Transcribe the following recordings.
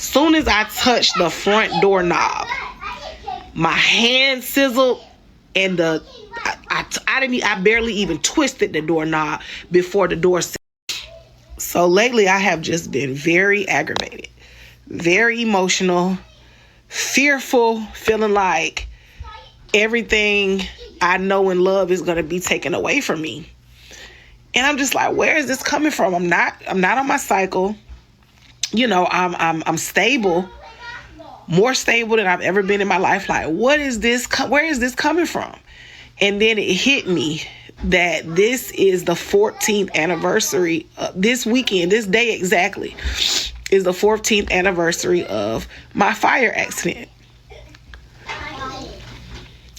Soon as I touched the front doorknob, my hand sizzled, and I barely even twisted the doorknob before the door. So lately I have just been very aggravated, very emotional, fearful, feeling like everything I know and love is going to be taken away from me. And I'm just like, where is this coming from? I'm not on my cycle. You know, I'm stable, more stable than I've ever been in my life. Like, what is this? Where is this coming from? And then it hit me that this is the 14th anniversary. This weekend, this day exactly, is the 14th anniversary of my fire accident.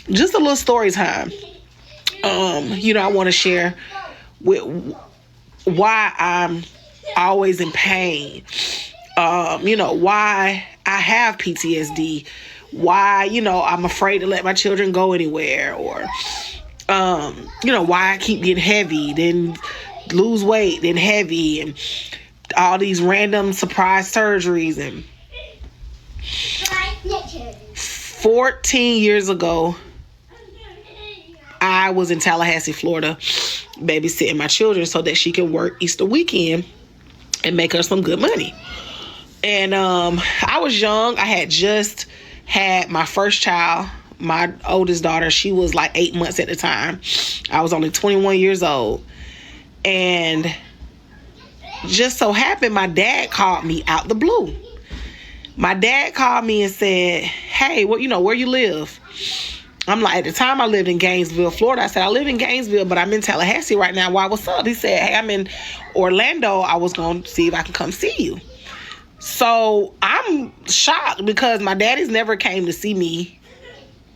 Just a little story time. I want to share with why I'm always in pain. Why I have PTSD. Why, I'm afraid to let my children go anywhere, or why I keep getting heavy, then lose weight, then heavy, and all these random surprise surgeries. And 14 years ago, I was in Tallahassee, Florida, babysitting my children so that she can work Easter weekend and make her some good money. And I was young. I had just had my first child, my oldest daughter. She was like 8 months at the time. I was only 21 years old. And just so happened, my dad called me out the blue. My dad called me and said, hey, where you live? I'm like, at the time I lived in Gainesville, Florida. I said, I live in Gainesville, but I'm in Tallahassee right now. Why, what's up? He said, hey, I'm in Orlando. I was going to see if I can come see you. So I'm shocked because my daddy's never came to see me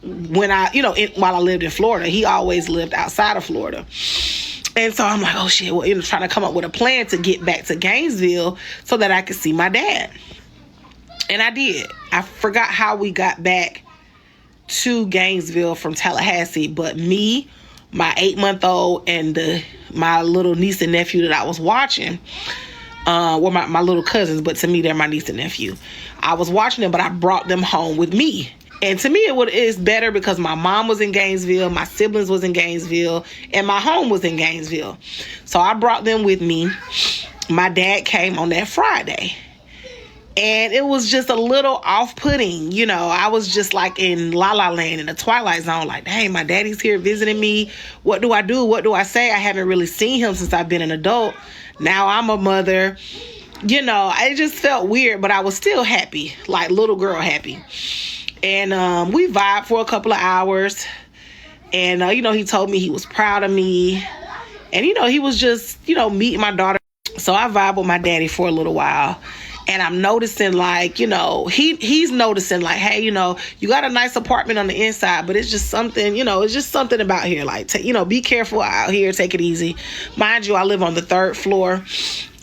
when while I lived in Florida. He always lived outside of Florida. And so I'm like, oh shit, trying to come up with a plan to get back to Gainesville so that I could see my dad. And I did. I forgot how we got back to Gainesville from Tallahassee, but me, my 8-month-old, and my little niece and nephew that I was watching, were my little cousins, but to me they're my niece and nephew. I was watching them, but I brought them home with me. And to me it's better because my mom was in Gainesville, my siblings was in Gainesville, and my home was in Gainesville. So I brought them with me. My dad came on that Friday. And it was just a little off-putting, I was just like in La La Land, in the Twilight Zone, like, hey, my daddy's here visiting me. What do I do? What do I say? I haven't really seen him since I've been an adult. Now I'm a mother. I just felt weird, but I was still happy, like little girl happy. And we vibed for a couple of hours. And, he told me he was proud of me. And, he was just, meeting my daughter. So I vibed with my daddy for a little while. And I'm noticing, like, he's noticing, like, hey, you got a nice apartment on the inside, but it's just something, it's just something about here. Like, be careful out here. Take it easy. Mind you, I live on the 3rd floor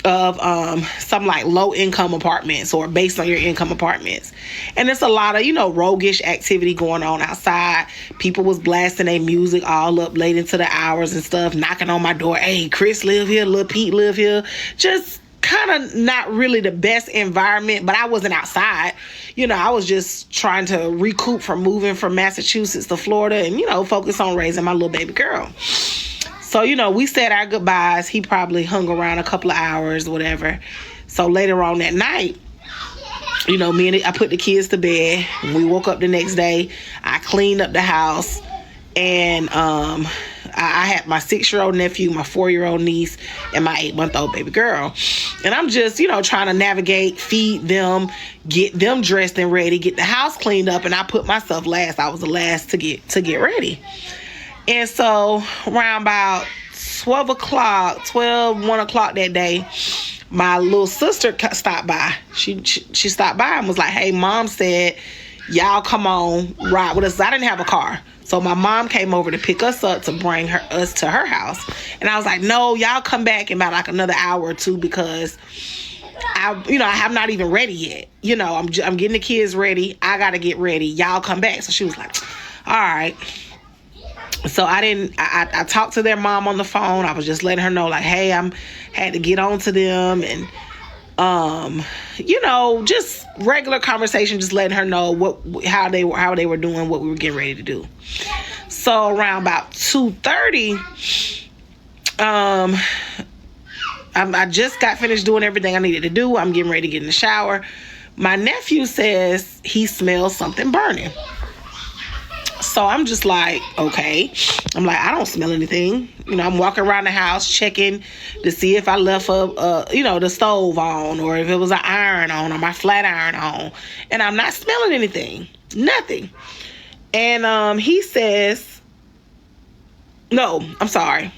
of some, like, low-income apartments or based on your income apartments. And there's a lot of, roguish activity going on outside. People was blasting their music all up late into the hours and stuff, knocking on my door. Hey, Chris live here. Lil Pete live here. Just kind of not really the best environment, but I wasn't outside. I was just trying to recoup from moving from Massachusetts to Florida and, focus on raising my little baby girl. So, we said our goodbyes. He probably hung around a couple of hours, whatever. So later on that night, I put the kids to bed. We woke up the next day. I cleaned up the house, and I had my 6-year-old nephew, my 4-year-old niece, and my 8-month-old baby girl. And I'm just, trying to navigate, feed them, get them dressed and ready, get the house cleaned up. And I put myself last. I was the last to get ready. And so around about 1 o'clock that day, my little sister stopped by. She stopped by and was like, hey, Mom said, y'all come on, ride with us. I didn't have a car. So my mom came over to pick us up to bring us to her house. And I was like, no, y'all come back in about like another hour or two because I'm not even ready yet. I'm getting the kids ready. I got to get ready. Y'all come back. So she was like, all right. So I talked to their mom on the phone. I was just letting her know, like, hey, had to get on to them. And Just regular conversation, just letting her know how they were doing, what we were getting ready to do. So around about 2:30, I just got finished doing everything I needed to do. I'm getting ready to get in the shower. My nephew says he smells something burning. So I'm just like, okay. I'm like, I don't smell anything. I'm walking around the house checking to see if I left the stove on, or if it was an iron on, or my flat iron on. And I'm not smelling anything. Nothing. And he says, no, I'm sorry.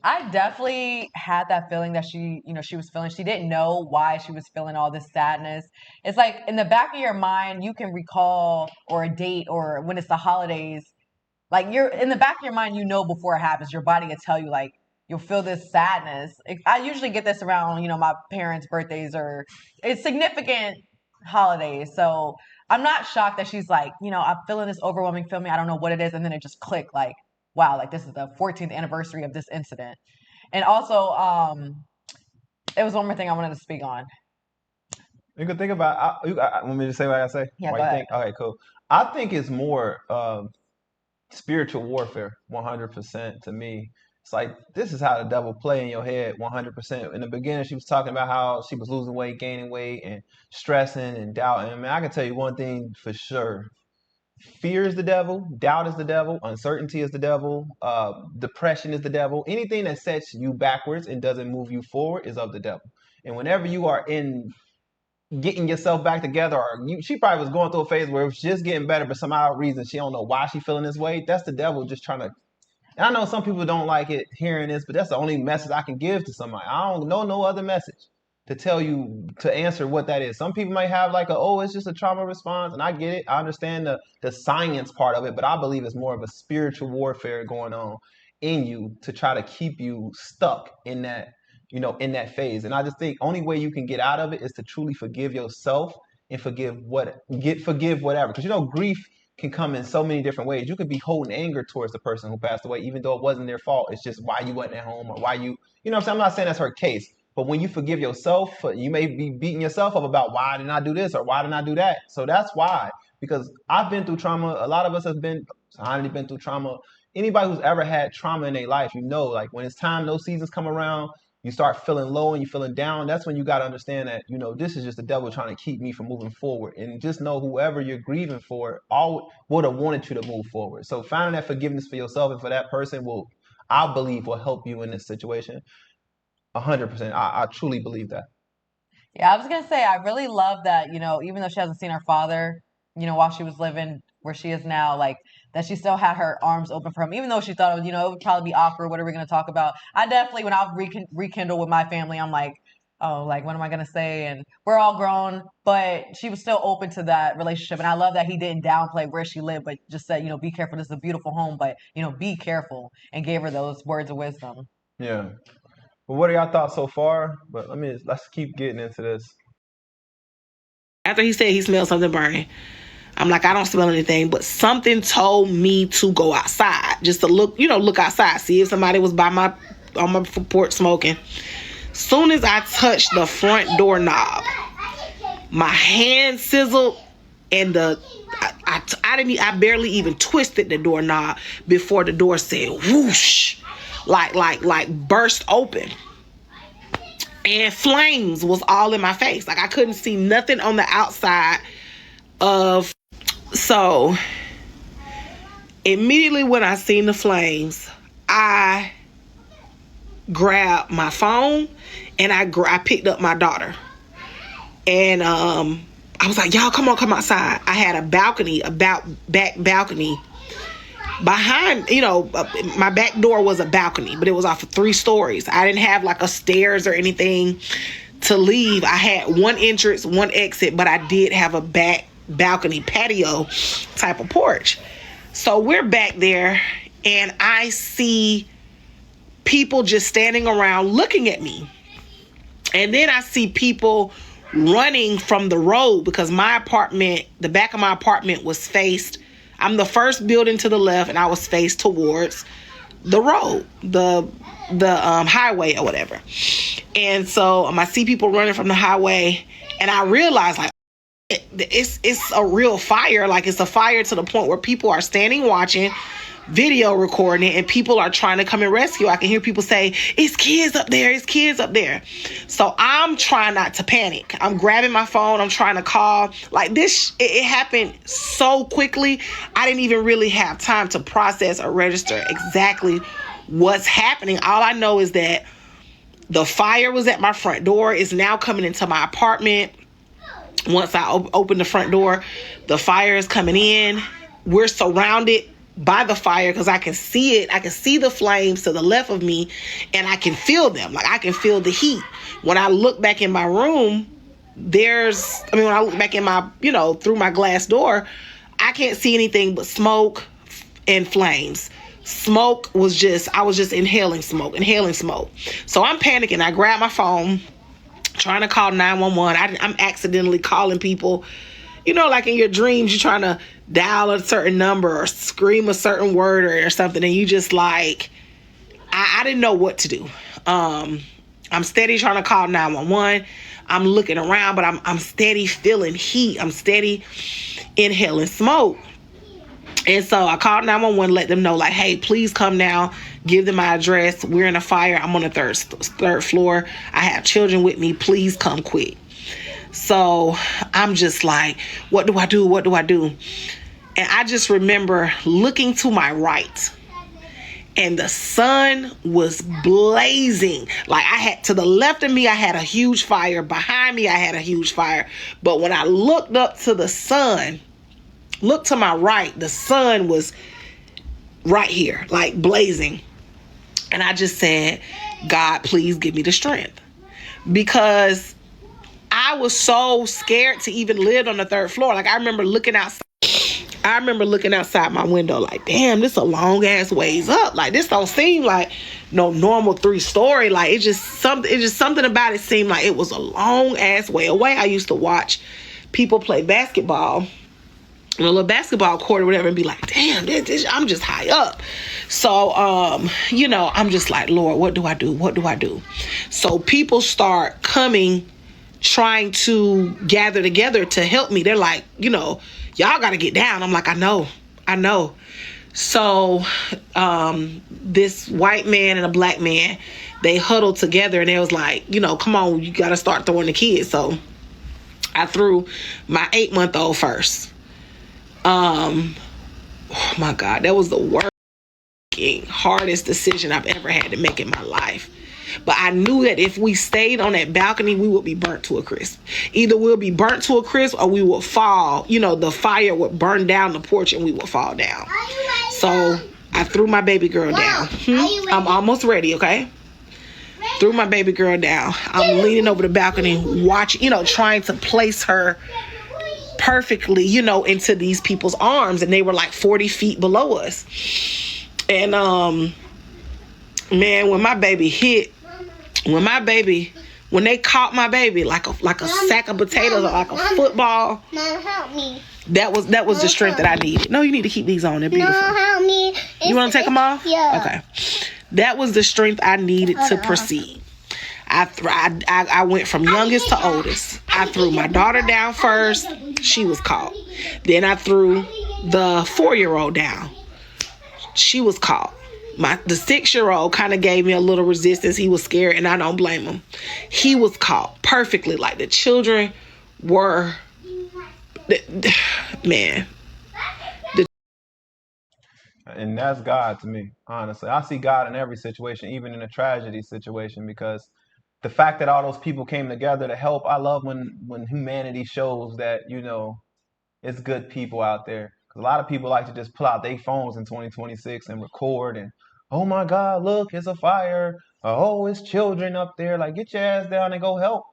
I definitely had that feeling that she was feeling. She didn't know why she was feeling all this sadness. It's like in the back of your mind, you can recall, or a date, or when it's the holidays, like you're in the back of your mind, before it happens, your body will tell you, like, you'll feel this sadness. I usually get this around, my parents' birthdays, or it's significant holidays. So I'm not shocked that she's like, I'm feeling this overwhelming feeling. I don't know what it is. And then it just clicked, like, wow, like this is the 14th anniversary of this incident. And also, it was one more thing I wanted to speak on. You can think about. Want me to say what I say? Yeah, go ahead. Okay, cool. I think it's more spiritual warfare, 100% to me. It's like, this is how the devil play in your head, 100%. In the beginning, she was talking about how she was losing weight, gaining weight, and stressing and doubting. I mean, I can tell you one thing for sure. Fear is the devil. Doubt is the devil. Uncertainty is the devil. Depression is the devil. Anything that sets you backwards and doesn't move you forward is of the devil. And whenever you are in getting yourself back together, or she probably was going through a phase where it was just getting better, but somehow reason she don't know why she feeling this way. That's the devil just trying to. And I know some people don't like it hearing this, but that's the only message I can give to somebody. I don't know no other message to tell you, to answer what that is. Some people might have like it's just a trauma response, and I get it. I understand the science part of it, but I believe it's more of a spiritual warfare going on in you to try to keep you stuck in that in that phase. And I just think only way you can get out of it is to truly forgive yourself and forgive whatever. Because grief can come in so many different ways. You could be holding anger towards the person who passed away, even though it wasn't their fault. It's just why you wasn't at home, or why what I'm saying? I'm not saying that's her case, but when you forgive yourself, you may be beating yourself up about why didn't I do this or why didn't I do that. So that's why, because I've been through trauma. A lot of us have been through trauma. Anybody who's ever had trauma in their life, like when it's time, those seasons come around, you start feeling low and you feeling down. That's when you got to understand that, this is just the devil trying to keep me from moving forward. And just know whoever you're grieving for all would have wanted you to move forward. So finding that forgiveness for yourself and for that person I believe will help you in this situation. 100%. I truly believe that. Yeah, I was going to say, I really love that, even though she hasn't seen her father, while she was living where she is now, like, that she still had her arms open for him, even though she thought, it would probably be awkward. What are we going to talk about? I definitely, when I rekindle with my family, I'm like, oh, like, what am I going to say? And we're all grown, but she was still open to that relationship. And I love that he didn't downplay where she lived, but just said, be careful. This is a beautiful home, but, be careful, and gave her those words of wisdom. Yeah. Well, what are y'all thoughts so far? But let's keep getting into this. After he said he smelled something burning, I'm like, I don't smell anything, but something told me to go outside, just to look outside, see if somebody was on my porch smoking. Soon as I touched the front doorknob, my hand sizzled, and I barely even twisted the doorknob before the door said whoosh, like burst open. And flames was all in my face. Like, I couldn't see nothing on the outside of. So immediately when I seen the flames, I grabbed my phone and I picked up my daughter. And I was like, y'all, come outside. I had a balcony, back balcony. Behind, my back door was a balcony, but it was off of 3 stories. I didn't have like a stairs or anything to leave. I had one entrance, one exit, but I did have a back balcony patio type of porch. So we're back there, and I see people just standing around looking at me. And then I see people running from the road, because my apartment, the back of my apartment was faced, I'm the first building to the left, and I was faced towards the road, the highway or whatever. And so I see people running from the highway, and I realize like it's a real fire. Like it's a fire to the point where people are standing watching, video recording it, and people are trying to come and rescue. I can hear people say, "It's kids up there, it's kids up there." So I'm trying not to panic. I'm grabbing my phone, I'm trying to call. Like this, it happened so quickly, I didn't even really have time to process or register exactly what's happening. All I know is that the fire was at my front door, is now coming into my apartment. Once I open the front door, the fire is coming in. We're surrounded by the fire because I can see it. I can see the flames to the left of me, and I can feel them. Like I can feel the heat. When I look back in my room, when I look back in my, through my glass door, I can't see anything but smoke and flames. I was just inhaling smoke. So I'm panicking. I grab my phone, trying to call 911. I'm accidentally calling people. Like in your dreams, you're trying to dial a certain number or scream a certain word or something, and you just like, I didn't know what to do. I'm steady trying to call 911. I'm looking around, but I'm steady feeling heat. I'm steady inhaling smoke. And so I called 911, let them know, like, hey, please come now. Give them my address. We're in a fire. I'm on the third floor. I have children with me. Please come quick. So I'm just like, what do I do? What do I do? And I just remember looking to my right, and the sun was blazing. Like to the left of me, I had a huge fire. Behind me, I had a huge fire. But when I looked up to the sun, look to my right, the sun was right here, like blazing. And I just said, God, please give me the strength. Because I was so scared to even live on the third floor. Like I remember looking outside my window like, damn, this a long ass ways up. Like this don't seem like no normal 3-story. Like it's just something about it seemed like it was a long ass way away. I used to watch people play basketball in a little basketball court or whatever and be like, damn, I'm just high up. So, I'm just like, Lord, what do I do? What do I do? So people start coming, trying to gather together to help me. They're like, y'all got to get down. I'm like, I know. So, this white man and a black man, they huddled together and they was like, come on, you got to start throwing the kids. So I threw my 8-month-old first. Oh my God, that was the worst, hardest decision I've ever had to make in my life. But I knew that if we stayed on that balcony, we would be burnt to a crisp. Either we'll be burnt to a crisp or we will fall. The fire would burn down the porch and we would fall down. So I threw my baby girl down. I'm almost ready, okay? Threw my baby girl down. I'm leaning over the balcony, watching, trying to place her perfectly, into these people's arms, and they were like 40 feet below us. And man, when they caught my baby like a sack of potatoes or like a football, Mom, help me. That was the strength that I needed. No, you need to keep these on. They're beautiful. No, help me. You want to take them off? Yeah. Okay. That was the strength I needed to proceed. I went from youngest to oldest. I threw my daughter down first. She was caught. Then I threw the 4-year-old down. She was caught. The 6-year-old kind of gave me a little resistance. He was scared, and I don't blame him. He was caught perfectly. Like the children were, man. And that's God to me, honestly. I see God in every situation, even in a tragedy situation, because the fact that all those people came together to help, I love when humanity shows that, it's good people out there. 'Cause a lot of people like to just pull out their phones in 2026 and record and, oh my God, look, it's a fire. Oh, it's children up there. Like, get your ass down and go help.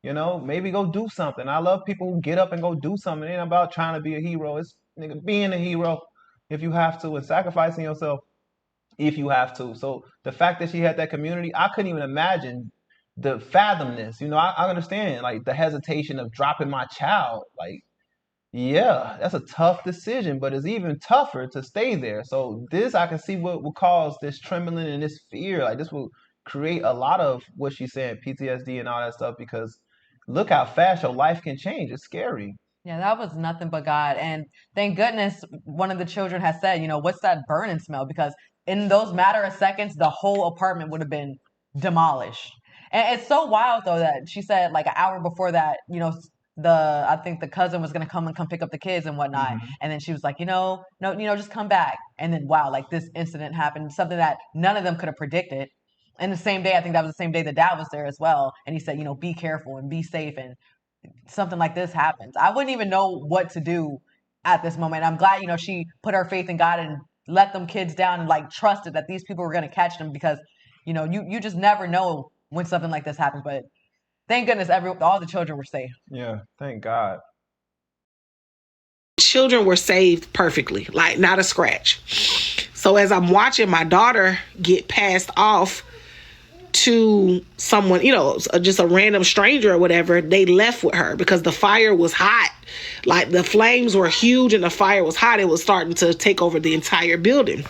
Maybe go do something. I love people who get up and go do something. It ain't about trying to be a hero. It's being a hero if you have to, and sacrificing yourself if you have to. So the fact that she had that community, I couldn't even imagine the fathom this. I understand like the hesitation of dropping my child. Like Yeah, that's a tough decision, but it's even tougher to stay there. So this, I can see what will cause this trembling and this fear. Like this will create a lot of what she's saying, PTSD and all that stuff, because look how fast your life can change. It's scary. Yeah, that was nothing but God. And thank goodness one of the children has said, what's that burning smell? Because in those matter of seconds, the whole apartment would have been demolished. And it's so wild though that she said like an hour before that, I think the cousin was gonna come pick up the kids and whatnot. Hmm. And then she was like, no, just come back. And then wow, like this incident happened, something that none of them could have predicted. And the same day, I think that was the same day the dad was there as well. And he said, be careful and be safe, and something like this happens. I wouldn't even know what to do at this moment. I'm glad, she put her faith in God and let them kids down and like trusted that these people were going to catch them, because, you just never know when something like this happens. But thank goodness all the children were safe. Yeah, thank God. Children were saved perfectly, like not a scratch. So as I'm watching my daughter get passed off to someone, just a random stranger or whatever, they left with her because the fire was hot. Like the flames were huge and the fire was hot. It was starting to take over the entire building.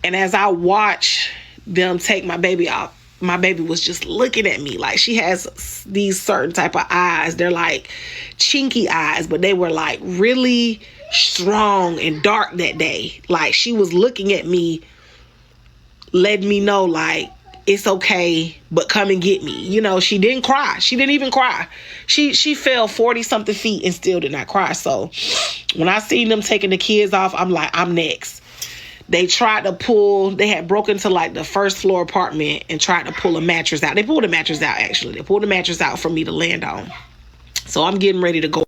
And as I watch them take my baby out, my baby was just looking at me. Like she has these certain type of eyes. They're like chinky eyes, but they were like really strong and dark that day. Like she was looking at me, letting me know like it's okay, but come and get me. She didn't cry. She didn't even cry. She fell 40 something feet and still did not cry. So when I seen them taking the kids off, I'm like, I'm next. They had broken into like the first floor apartment and tried to pull a mattress out. They pulled a mattress out, actually. They pulled a mattress out for me to land on. So I'm getting ready to go.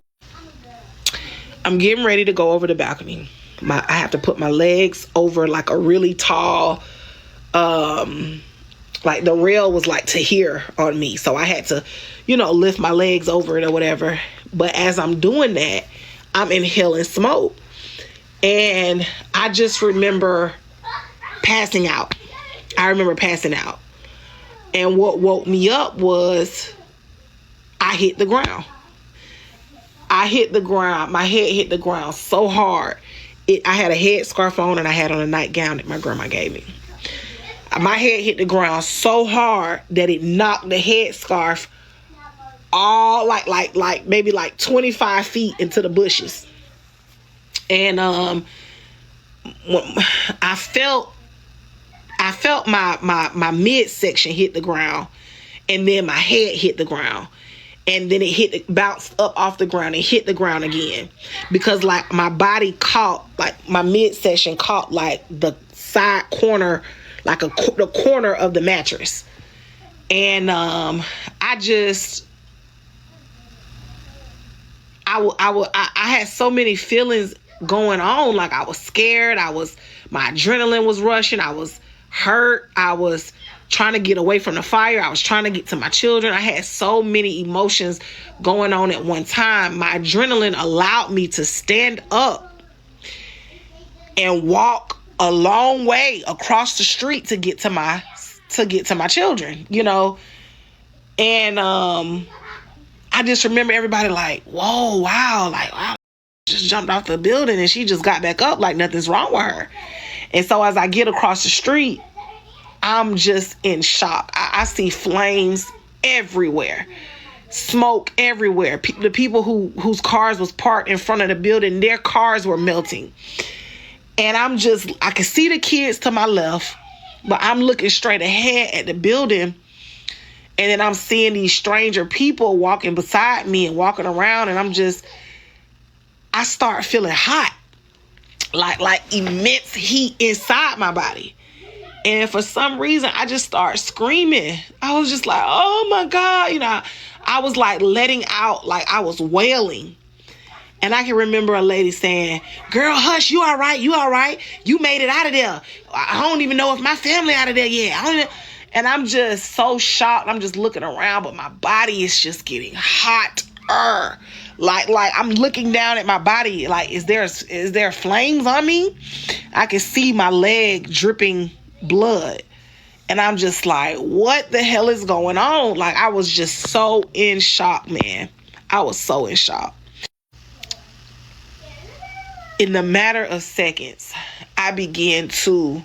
I'm getting ready to go over the balcony. I have to put my legs over like a really tall, like the rail was like to here on me. So I had to, lift my legs over it or whatever. But as I'm doing that, I'm inhaling smoke. And I just remember passing out. I remember passing out. And what woke me up was I hit the ground. I hit the ground. My head hit the ground so hard. I had a headscarf on and I had on a nightgown that my grandma gave me. My head hit the ground so hard that it knocked the headscarf all like maybe like 25 feet into the bushes. And I felt my midsection hit the ground, and then my head hit the ground, and then it bounced up off the ground and hit the ground again, because like my body caught, like my midsection caught like the side corner, like the corner of the mattress, and I had so many feelings going on. Like I was scared. My adrenaline was rushing. I was hurt. I was trying to get away from the fire. I was trying to get to my children. I had so many emotions going on at one time. My adrenaline allowed me to stand up and walk a long way across the street to get to my children, And I just remember everybody like, whoa, wow, like, wow, just jumped off the building and she just got back up like nothing's wrong with her. And so as I get across the street, I'm just in shock. I see flames everywhere, smoke everywhere. The people whose cars was parked in front of the building, their cars were melting. And I can see the kids to my left, but I'm looking straight ahead at the building. And then I'm seeing these stranger people walking beside me and walking around, and I start feeling hot, like immense heat inside my body. And for some reason, I just start screaming. I was just like, oh my God. I was like letting out, like I was wailing. And I can remember a lady saying, girl, hush, you all right? You all right? You made it out of there. I don't even know if my family out of there yet. And I'm just so shocked. I'm just looking around, but my body is just getting hotter. Like I'm looking down at my body. Like, is there flames on me? I can see my leg dripping blood. And I'm just like, what the hell is going on? Like, I was just so in shock, man. I was so in shock. in the matter of seconds, I began to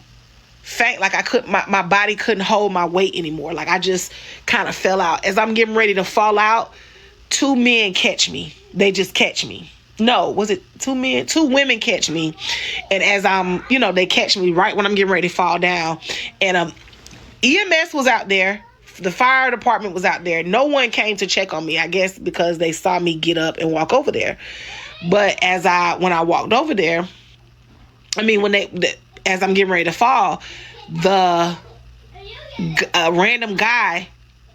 faint. Like I couldn't, my body couldn't hold my weight anymore. Like I just kind of fell out. As I'm getting ready to fall out, two men catch me. They just catch me. No, was it two men? Two women catch me. And as I'm, they catch me right when I'm getting ready to fall down. And EMS was out there. The fire department was out there. No one came to check on me, I guess because they saw me get up and walk over there. But when I walked over there, as I'm getting ready to fall, the random guy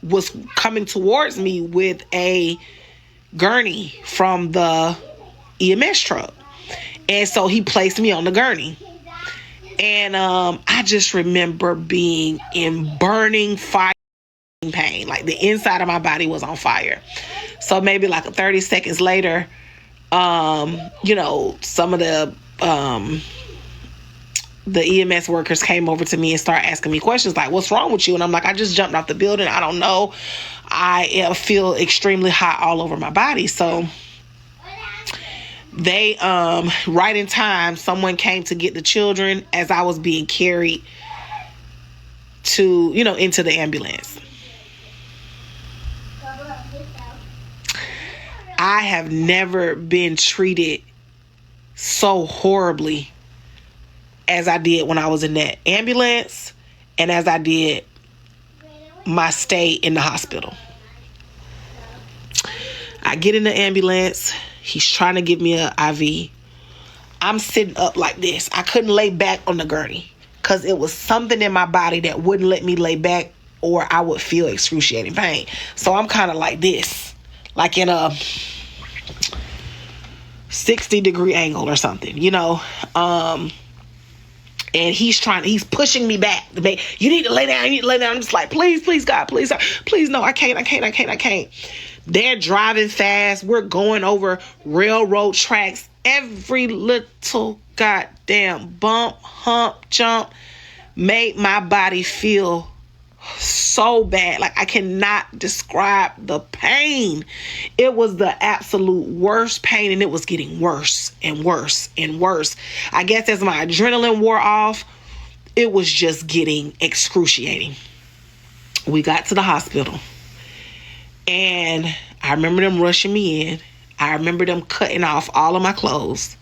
was coming towards me with a gurney from the EMS truck. And so he placed me on the gurney. And I just remember being in burning fire pain. Like the inside of my body was on fire. So maybe like 30 seconds later, some of the EMS workers came over to me and started asking me questions like, what's wrong with you? And I'm like, I just jumped off the building. I don't know. I feel extremely hot all over my body. So they, right in time, someone came to get the children as I was being carried to, into the ambulance. I have never been treated so horribly as I did when I was in that ambulance and as I did my stay in the hospital. I get in the ambulance. He's trying to give me an IV. I'm sitting up like this. I couldn't lay back on the gurney because it was something in my body that wouldn't let me lay back or I would feel excruciating pain. So I'm kind of like this, like in a 60-degree angle or something, and he's pushing me back. You need to lay down. I'm just like, please, God, please, no, I can't. They're driving fast. We're going over railroad tracks. Every little goddamn bump, hump, jump made my body feel so bad. Like I cannot describe the pain. It was the absolute worst pain, and it was getting worse and worse and worse. I guess as my adrenaline wore off, it was just getting excruciating. We got to the hospital, and I remember them rushing me in. I remember them cutting off all of my clothes.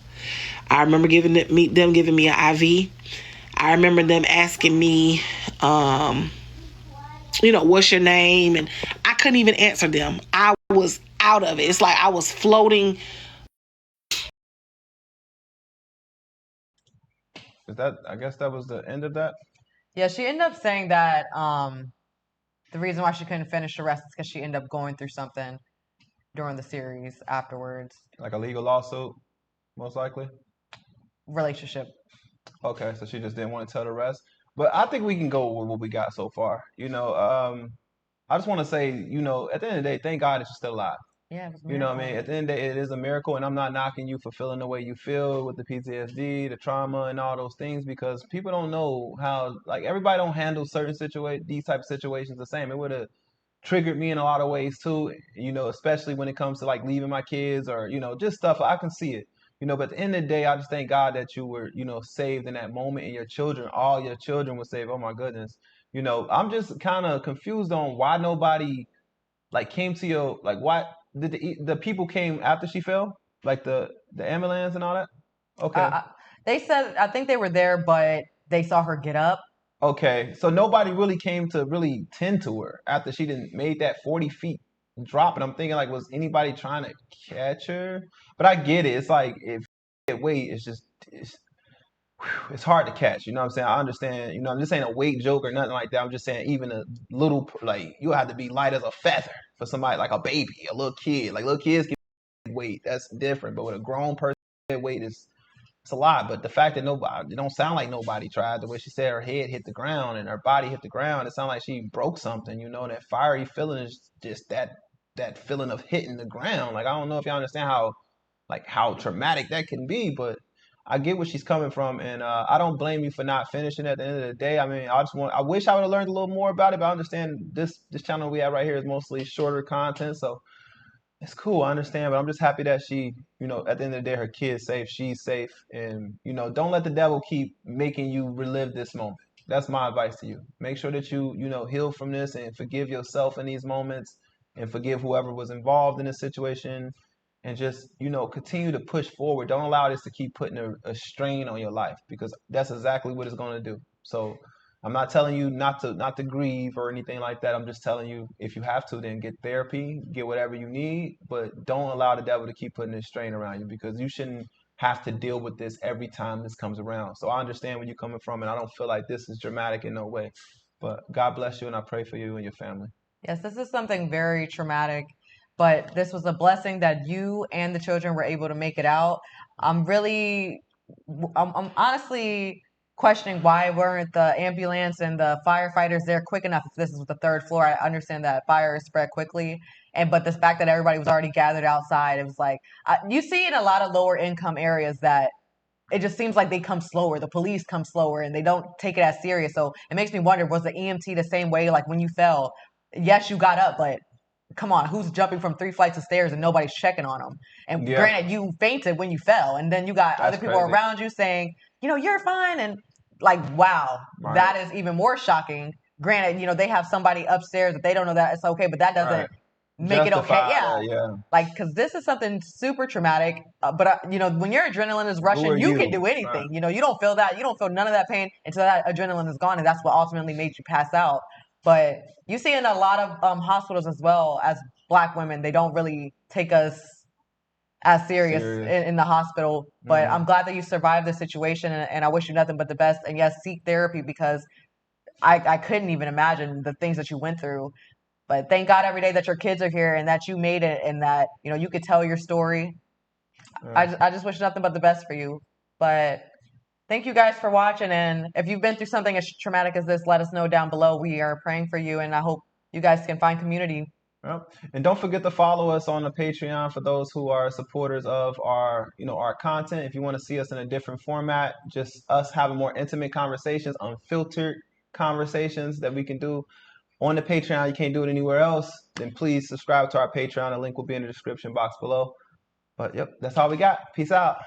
I remember them giving me an IV. I remember them asking me, what's your name? And I couldn't even answer them. I was out of it. It's like I was floating. I guess that was the end of that? Yeah, she ended up saying that the reason why she couldn't finish the rest is because she ended up going through something during the series afterwards. Like a legal lawsuit, most likely? Relationship. Okay, so she just didn't want to tell the rest. But I think we can go with what we got so far. I just want to say, at the end of the day, thank God that you're still alive. Yeah, it was a You know what I miracle. mean? At the end of the day, it is a miracle, and I'm not knocking you for feeling the way you feel with the PTSD, the trauma, and all those things because people don't know how, like, everybody don't handle these type of situations the same. It would have triggered me in a lot of ways too, especially when it comes to like leaving my kids or, just stuff. I can see it, but at the end of the day, I just thank God that you were, saved in that moment and all your children were saved. Oh my goodness. I'm just kind of confused on why nobody like came to your, like, why did the people came after she fell? Like the ambulance and all that? Okay. They said, I think they were there, but they saw her get up. Okay, so nobody really came to really tend to her after she didn't made that 40 feet drop, and I'm thinking like, was anybody trying to catch her? But I get it. It's like if weight, it's hard to catch. You know what I'm saying? I understand. I'm just saying a weight joke or nothing like that. I'm just saying even a little like you have to be light as a feather for somebody like a baby, a little kid. Like little kids can weight. That's different. But with a grown person, weight is it's a lot, but the fact that it don't sound like nobody tried. The way she said her head hit the ground and her body hit the ground, it sounded like she broke something. That fiery feeling is just that feeling of hitting the ground. Like I don't know if y'all understand how traumatic that can be, but I get where she's coming from, and I don't blame you for not finishing at the end of the day. I mean, I wish I would have learned a little more about it, but I understand this channel we have right here is mostly shorter content, so It's cool. I understand, but I'm just happy that she, at the end of the day, her kid's safe. She's safe, and don't let the devil keep making you relive this moment. That's my advice to you. Make sure that you, heal from this and forgive yourself in these moments, and forgive whoever was involved in this situation, and just, continue to push forward. Don't allow this to keep putting a strain on your life, because that's exactly what it's going to do. So I'm not telling you not to grieve or anything like that. I'm just telling you, if you have to, then get therapy, get whatever you need, but don't allow the devil to keep putting this strain around you, because you shouldn't have to deal with this every time this comes around. So I understand where you're coming from, and I don't feel like this is dramatic in no way. But God bless you, and I pray for you and your family. Yes, this is something very traumatic, but this was a blessing that you and the children were able to make it out. I'm really, I'm honestly questioning why weren't the ambulance and the firefighters there quick enough. If this is the third floor, I understand that fire is spread quickly, but the fact that everybody was already gathered outside, it was like you see in a lot of lower income areas that it just seems like they come slower. The police come slower and they don't take it as serious. So it makes me wonder, was the EMT the same way? Like when you fell, yes, you got up, but come on, who's jumping from 3 flights of stairs and nobody's checking on them? And Yeah, granted, you fainted when you fell, and then you got other that's people crazy. around you saying, you're fine. And like, wow, Right, that is even more shocking. Granted, they have somebody upstairs that they don't know that it's okay, but that doesn't right. make it okay. Justify Yeah. that, yeah. Like, because this is something super traumatic. But, when your adrenaline is Who are rushing, you can you? do Right. anything. You don't feel that. You don't feel none of that pain until that adrenaline is gone. And that's what ultimately made you pass out. But you see in a lot of hospitals as well, as Black women, they don't really take us as serious Serious. in the hospital. But I'm glad that you survived the situation, and I wish you nothing but the best. And yes, seek therapy, because I couldn't even imagine the things that you went through. But thank God every day that your kids are here and that you made it, and that you could tell your story. Yeah. I just wish nothing but the best for you. But thank you guys for watching. And if you've been through something as traumatic as this, let us know down below. We are praying for you, and I hope you guys can find community. Yep. And don't forget to follow us on the Patreon for those who are supporters of our content. If you want to see us in a different format, just us having more intimate conversations, unfiltered conversations that we can do on the Patreon. You can't do it anywhere else. Then please subscribe to our Patreon. The link will be in the description box below. But yep, that's all we got. Peace out.